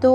2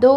2